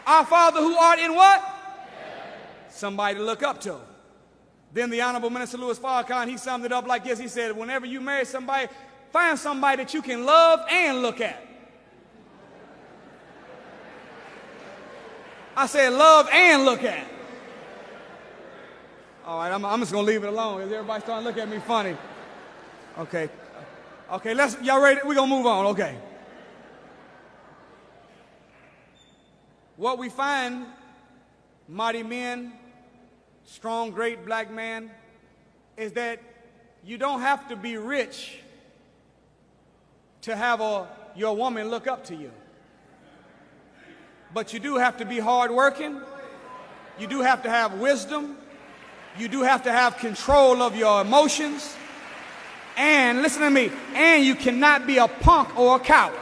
Our Father who art in what? Somebody to look up to. Then the Honorable Minister Louis Farrakhan, he summed it up like this. He said, whenever you marry somebody, find somebody that you can love and look at. I said love and look at. All right, I'm just going to leave it alone. Everybody's starting to look at me funny. Okay. Okay, y'all ready? We're going to move on. Okay. What we find, mighty men, strong, great black man, is that you don't have to be rich to have your woman look up to you. But you do have to be hardworking. You do have to have wisdom. You do have to have control of your emotions. And listen to me, and you cannot be a punk or a coward.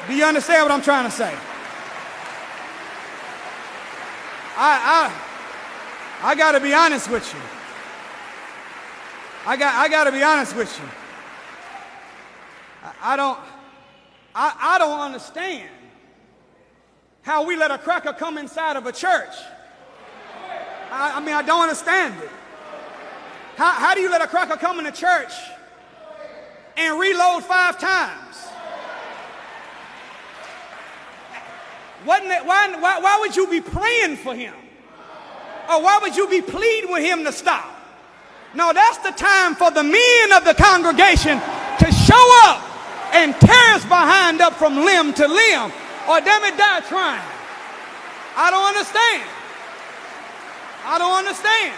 Do you understand what I'm trying to say? I got to be honest with you. I got to be honest with you. I don't understand how we let a cracker come inside of a church. I mean, I don't understand it. How do you let a cracker come in a church and reload 5 times? Why would you be praying for him? Or why would you be pleading with him to stop? No, that's the time for the men of the congregation to show up and tear his behind up from limb to limb, or damn it, die trying. I don't understand. I don't understand.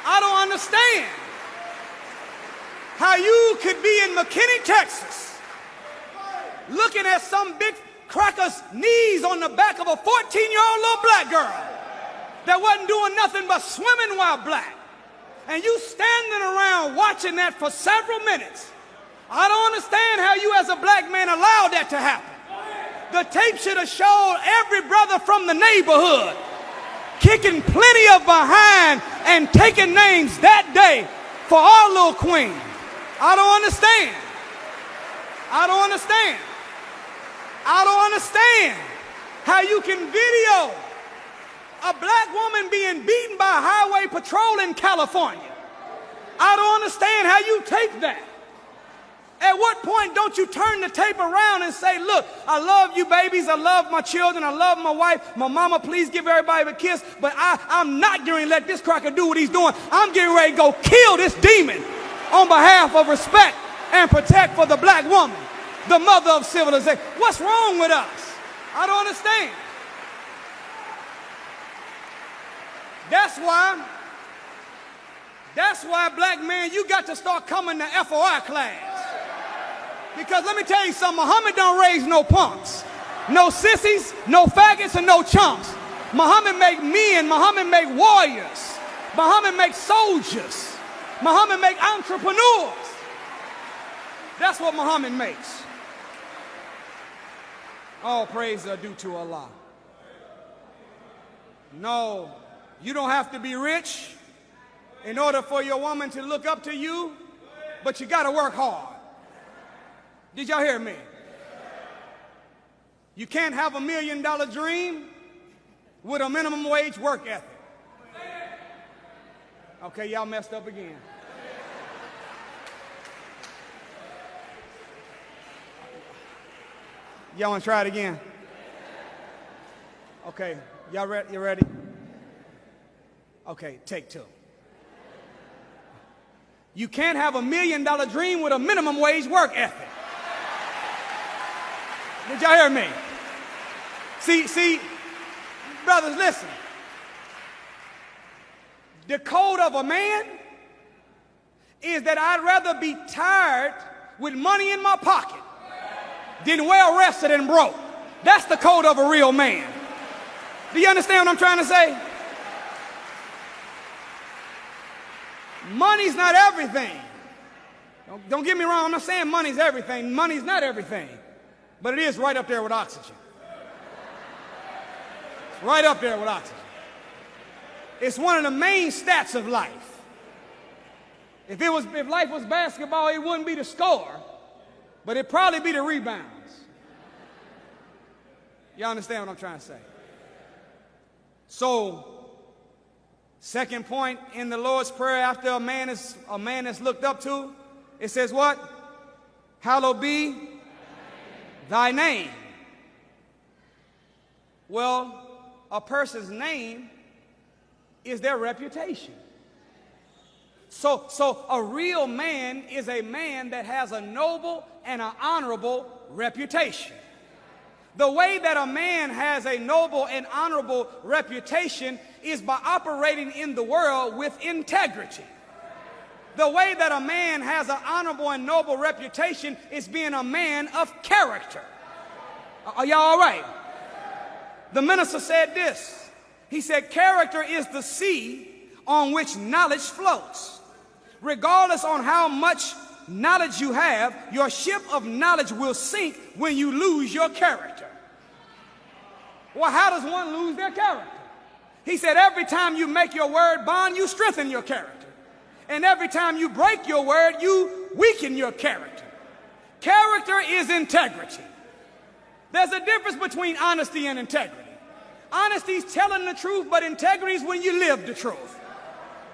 I don't understand how you could be in McKinney, Texas, looking at some big cracker's knees on the back of a 14-year-old little black girl that wasn't doing nothing but swimming while black, and you standing around watching that for several minutes. I don't understand how you as a black man allowed that to happen. The tape should have showed every brother from the neighborhood kicking plenty of behind and taking names that day for our little queen. I don't understand. I don't understand. I don't understand how you can video a black woman being beaten by highway patrol in California. I don't understand how you tape that. At what point don't you turn the tape around and say, look, I love you babies, I love my children, I love my wife, my mama, please give everybody a kiss, but I'm not going to let this cracker do what he's doing. I'm getting ready to go kill this demon on behalf of respect and protect for the black woman, the mother of civilization. What's wrong with us? I don't understand. That's why black man, you got to start coming to FOI class. Because let me tell you something, Muhammad don't raise no punks, no sissies, no faggots, and no chumps. Muhammad make men, Muhammad make warriors, Muhammad make soldiers, Muhammad make entrepreneurs. That's what Muhammad makes. All praise are due to Allah. No, you don't have to be rich in order for your woman to look up to you, but you got to work hard. Did y'all hear me? You can't have $1 million dream with a minimum wage work ethic. Okay, y'all messed up again. Y'all want to try it again? Okay, y'all ready? You ready? Okay, take 2. You can't have $1 million dream with a minimum wage work ethic. Did y'all hear me? See, brothers, listen. The code of a man is that I'd rather be tired with money in my pocket than well rested and broke. That's the code of a real man. Do you understand what I'm trying to say? Money's not everything. Don't get me wrong, I'm not saying money's everything. Money's not everything. But it is right up there with oxygen. It's right up there with oxygen. It's one of the main stats of life. If life was basketball, it wouldn't be the score, but it'd probably be the rebounds. You understand what I'm trying to say? So, second point in the Lord's Prayer after a man is looked up to, it says what? Hallowed be thy name. Well, a person's name is their reputation. So a real man is a man that has a noble and an honorable reputation. The way that a man has a noble and honorable reputation is by operating in the world with integrity. The way that a man has an honorable and noble reputation is being a man of character. Are y'all all right? The minister said this. He said, character is the sea on which knowledge floats. Regardless on how much knowledge you have, your ship of knowledge will sink when you lose your character. Well, how does one lose their character? He said, every time you make your word bond, you strengthen your character. And every time you break your word, you weaken your character. Character is integrity. There's a difference between honesty and integrity. Honesty is telling the truth, but integrity is when you live the truth.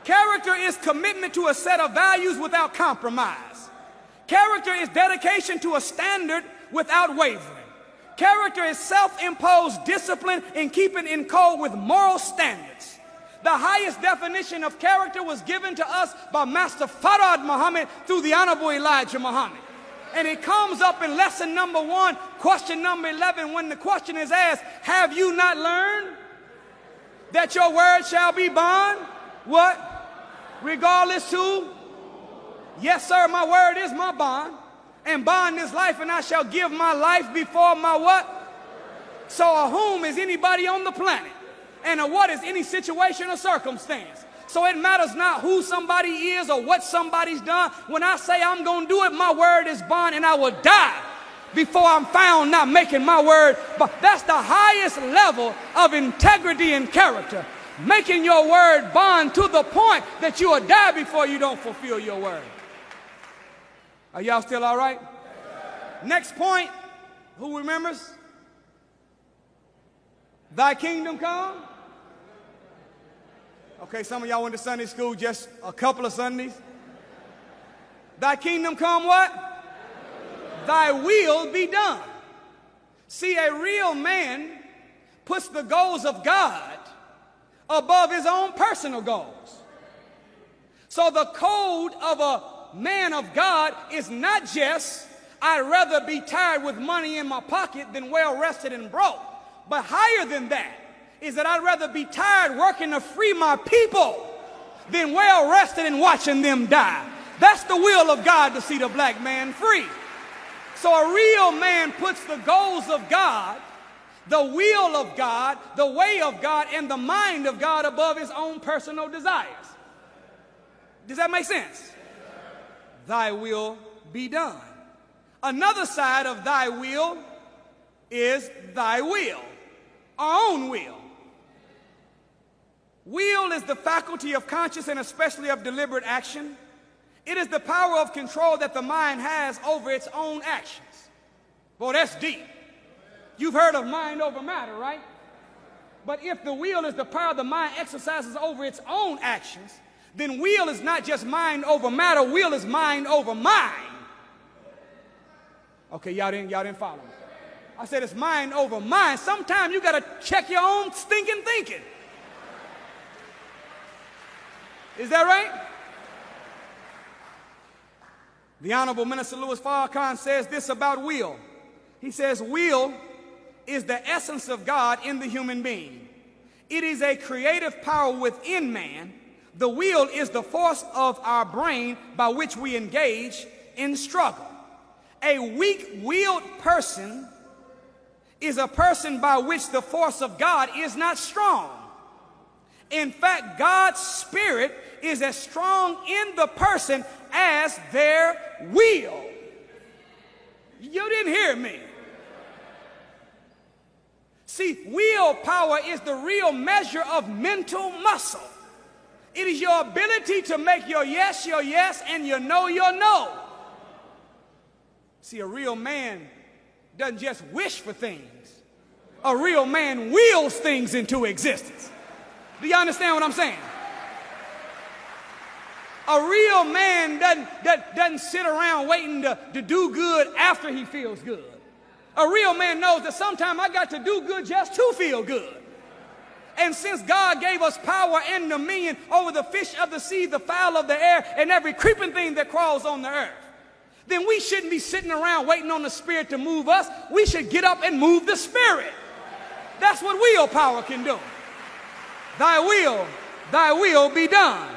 Character is commitment to a set of values without compromise. Character is dedication to a standard without wavering. Character is self-imposed discipline in keeping in code with moral standards. The highest definition of character was given to us by Master Farad Muhammad through the Honorable Elijah Muhammad. And it comes up in lesson number 1, question number 11, when the question is asked, have you not learned that your word shall be bond? What? Regardless to? Yes, sir, my word is my bond. And bond is life, and I shall give my life before my what? So a whom is anybody on the planet. And a what is any situation or circumstance. So it matters not who somebody is or what somebody's done. When I say I'm going to do it, my word is bond, and I will die before I'm found not making my word. But that's the highest level of integrity and character. Making your word bond to the point that you will die before you don't fulfill your word. Are y'all still all right? Next point, who remembers? Thy kingdom come. Okay, some of y'all went to Sunday school just a couple of Sundays. Thy kingdom come what? Thy will be done. See, a real man puts the goals of God above his own personal goals. So the code of a man of God is not just, I'd rather be tired with money in my pocket than well rested and broke. But higher than that is that I'd rather be tired working to free my people than well rested and watching them die. That's the will of God, to see the black man free. So a real man puts the goals of God, the will of God, the way of God, and the mind of God above his own personal desires. Does that make sense? Thy will be done. Another side of thy will is thy will, our own will. Will is the faculty of conscious and especially of deliberate action. It is the power of control that the mind has over its own actions. Boy, that's deep. You've heard of mind over matter, right? But if the will is the power the mind exercises over its own actions, then will is not just mind over matter, will is mind over mind. Okay, y'all didn't follow me. I said it's mind over mind. Sometimes you got to check your own stinking thinking. Is that right? The Honorable Minister Louis Farrakhan says this about will. He says, will is the essence of God in the human being. It is a creative power within man. The will is the force of our brain by which we engage in struggle. A weak-willed person is a person by which the force of God is not strong. In fact, God's spirit is as strong in the person as their will. You didn't hear me. See, willpower is the real measure of mental muscle. It is your ability to make your yes, and your no. See, a real man doesn't just wish for things. A real man wills things into existence. Do you understand what I'm saying? A real man doesn't sit around waiting to do good after he feels good. A real man knows that sometimes I got to do good just to feel good. And since God gave us power and dominion over the fish of the sea, the fowl of the air, and every creeping thing that crawls on the earth, then we shouldn't be sitting around waiting on the Spirit to move us. We should get up and move the Spirit. That's what willpower can do. Thy will be done.